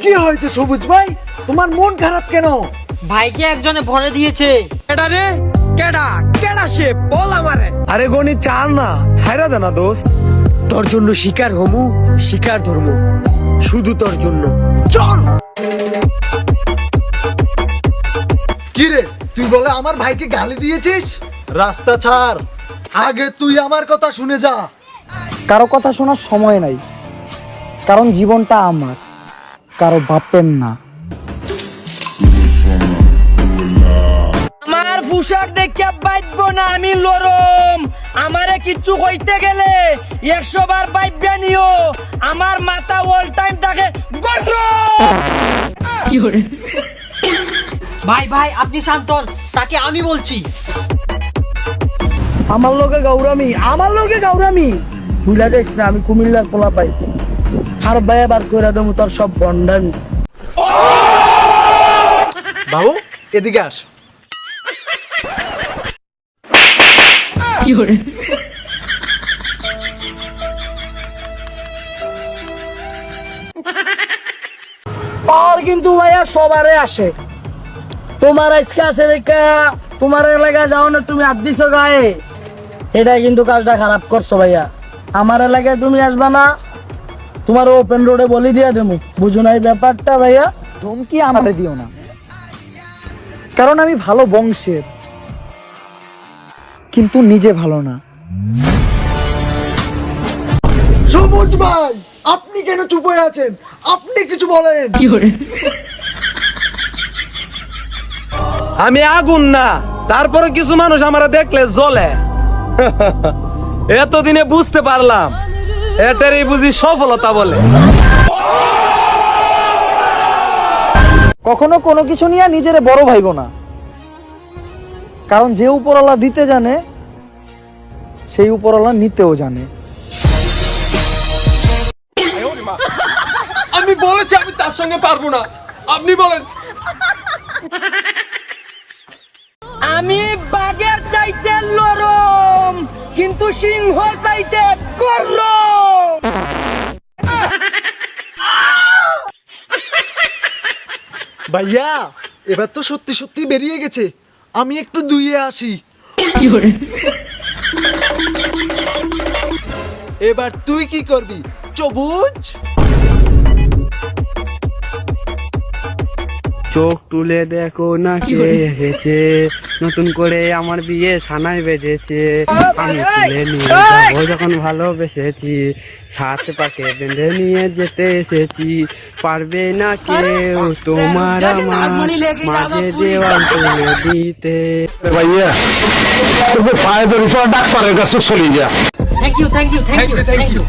কি হয়েছে সবুজ ভাই, তোমার মন খারাপ কেন? ভাইকে একজনে ভরে দিয়েছে। কেডা রে? কেডা কেডা সে বল আমারে। আরে গনি চাল না, ছাইরা দে না দোস্ত। তোর জন্য শিকার হমু, শিকার ধর্ম, শুধু তোর জন্য। চল। কি রে, তুই বলে আমার ভাইকে গালি দিয়েছিস? রাস্তা ছাড়, আগে তুই আমার কথা শুনে যা। কারো কথা শোনার সময় নাই, কারণ জীবনটা আমার, কারো বাপের না। আমার পোশাক দেখে বাইবো না আমি লরম। আমারে কিচ্ছু কইতে গেলে 100 বার বাইবে নিও। আমার মাথা অল টাইম থাকে গরম। ভাই ভাই আপনি শান্ত হন, তাকে আমি বলছি। আমার লোকে গৌরামি, আমার লোকে গৌরামি ভুলা যাইস না, আমি কুমিল্লার পোলা পাই। আর ভাইয়া বার করে দেবো তোর সব বন্ডামি। বাবু এদিকে আস। পাওয়ার কিন্তু ভাইয়া সবারে আসে। তোমার আজকে আছে দেখা তোমার এলাকায় যাও না, তুমি হাত দিছো গায়ে, এটা কিন্তু কাজটা খারাপ করছো ভাইয়া। আমার এলাকায় তুমি আসবা না, তোমার ওপেন রোডে বলি দিয়া দেবো, বুঝো না এই ব্যাপারটা ভাইয়া। ধমকি আমারে দিও না, কারণ আমি ভালো বংশের, কিন্তু নিজে ভালো না। সবুজ ভাই, আপনি কেন চুপ হয়ে আছেন? আপনি কিছু বলেন। আমি আগুন না, তারপরে কিছু মানুষ আমারে দেখলে জ্বলে। এতদিনে বুঝতে পারলাম এটারই বুঝি সফলতা বলে। কখনো কোনো কিছু নিয়ে নিজেরে বড় ভাইব না, কারণ যে উপরওয়ালা দিতে জানে সেই উপরওয়ালা নিতেও জানে। আমি বলেছি আমি তার সঙ্গে পারবো না, আপনি বলেন। আমি বাঘের চাইতে লরম, কিন্তু সিংহ চাইতে গরম। ভাইয়া এবার তো সত্যি সত্যি বেরিয়ে গেছে, আমি একটু ধুয়ে আসি। এবার তুই কি করবি সবুজ? চোখ তুলে দেখো না কে এসেছে, নতুন করে আমার বিয়ে সানাই বেজেছে। আমি তুলে নিয়ে যাবো যখন ভালোবেসেছি, সাথে পাকে বেঁধে নিয়ে যেতে এসেছি। পারবে না কেউ তোমার আমার মাঝে দেওয়াল তুলে দিতে। ভাইয়া তোকে পায়ে ধরে ডাক্তারের কাছে চলে যা। Thank you thank you thank you thank you.